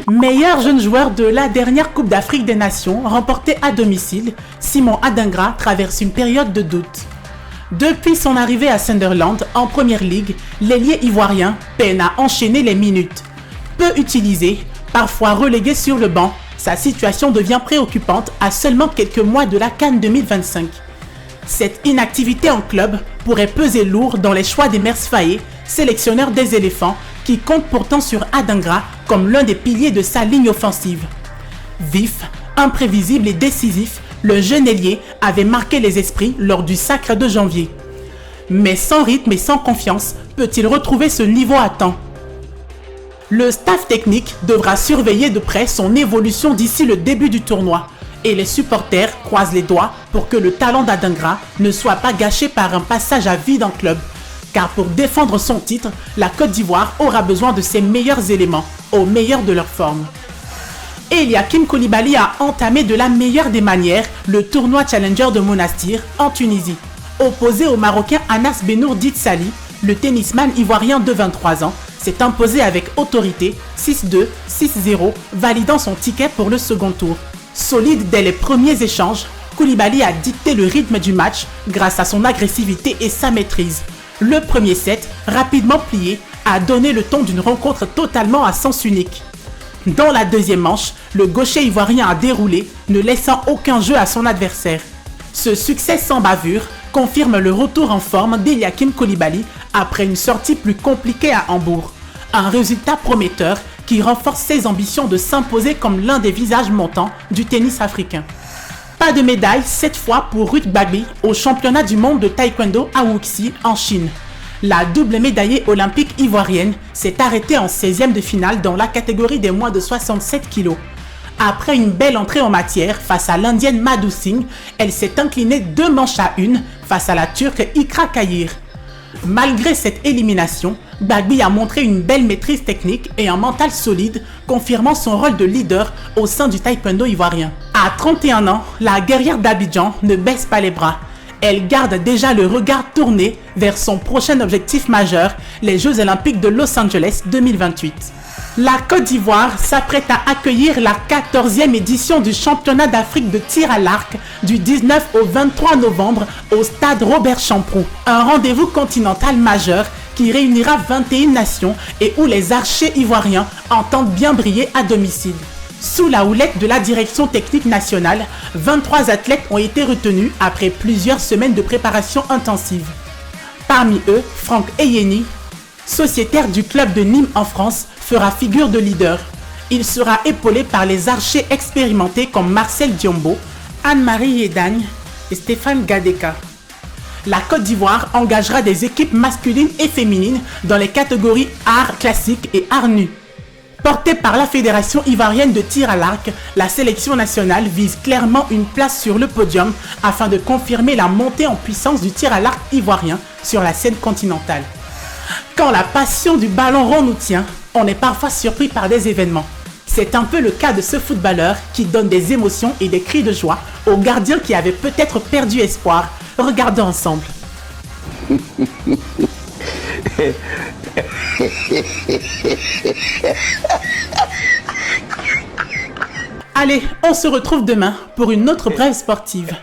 Meilleur jeune joueur de la dernière Coupe d'Afrique des Nations remportée à domicile, Simon Adingra traverse une période de doute. Depuis son arrivée à Sunderland en Première Ligue, l'ailier ivoirien peine à enchaîner les minutes. Peu utilisé, parfois relégué sur le banc, sa situation devient préoccupante à seulement quelques mois de la CAN 2025. Cette inactivité en club pourrait peser lourd dans les choix des Mers Faé, sélectionneur des éléphants, qui compte pourtant sur Adingra comme l'un des piliers de sa ligne offensive. Vif, imprévisible et décisif, le jeune ailier avait marqué les esprits lors du sacre de janvier. Mais sans rythme et sans confiance, peut-il retrouver ce niveau à temps ? Le staff technique devra surveiller de près son évolution d'ici le début du tournoi et les supporters croisent les doigts pour que le talent d'Adingra ne soit pas gâché par un passage à vide en club. Car pour défendre son titre, la Côte d'Ivoire aura besoin de ses meilleurs éléments, au meilleur de leur forme. Eliakim Koulibaly a entamé de la meilleure des manières le tournoi Challenger de Monastir en Tunisie. Opposé au Marocain Anas Benour Ditsali, le tennisman ivoirien de 23 ans s'est imposé avec autorité 6-2, 6-0, validant son ticket pour le second tour. Solide dès les premiers échanges, Koulibaly a dicté le rythme du match grâce à son agressivité et sa maîtrise. Le premier set, rapidement plié, a donné le ton d'une rencontre totalement à sens unique. Dans la deuxième manche, le gaucher ivoirien a déroulé, ne laissant aucun jeu à son adversaire. Ce succès sans bavure confirme le retour en forme d'Eliakim Koulibaly après une sortie plus compliquée à Hambourg. Un résultat prometteur qui renforce ses ambitions de s'imposer comme l'un des visages montants du tennis africain. Pas de médaille cette fois pour Ruth Gbagbi au championnat du monde de taekwondo à Wuxi en Chine. La double médaillée olympique ivoirienne s'est arrêtée en 16e de finale dans la catégorie des moins de 67 kg. Après une belle entrée en matière face à l'indienne Madhu Singh, elle s'est inclinée 2 manches à 1 face à la turque Ikra Kayir. Malgré cette élimination, Gbagbi a montré une belle maîtrise technique et un mental solide, confirmant son rôle de leader au sein du taekwondo ivoirien. À 31 ans, la guerrière d'Abidjan ne baisse pas les bras. Elle garde déjà le regard tourné vers son prochain objectif majeur, les Jeux Olympiques de Los Angeles 2028. La Côte d'Ivoire s'apprête à accueillir la 14e édition du championnat d'Afrique de tir à l'arc du 19 au 23 novembre au stade Robert Champroux. Un rendez-vous continental majeur qui réunira 21 nations et où les archers ivoiriens entendent bien briller à domicile. Sous la houlette de la direction technique nationale, 23 athlètes ont été retenus après plusieurs semaines de préparation intensive. Parmi eux, Franck Eyeni, sociétaire du club de Nîmes en France, fera figure de leader. Il sera épaulé par les archers expérimentés comme Marcel Diombo, Anne-Marie Yedagne et Stéphane Gadeka. La Côte d'Ivoire engagera des équipes masculines et féminines dans les catégories art classique et art nu. Portée par la Fédération ivoirienne de tir à l'arc, la sélection nationale vise clairement une place sur le podium afin de confirmer la montée en puissance du tir à l'arc ivoirien sur la scène continentale. Quand la passion du ballon rond nous tient, on est parfois surpris par des événements. C'est un peu le cas de ce footballeur qui donne des émotions et des cris de joie aux gardiens qui avaient peut-être perdu espoir. Regardons ensemble. Allez, on se retrouve demain pour une autre brève sportive.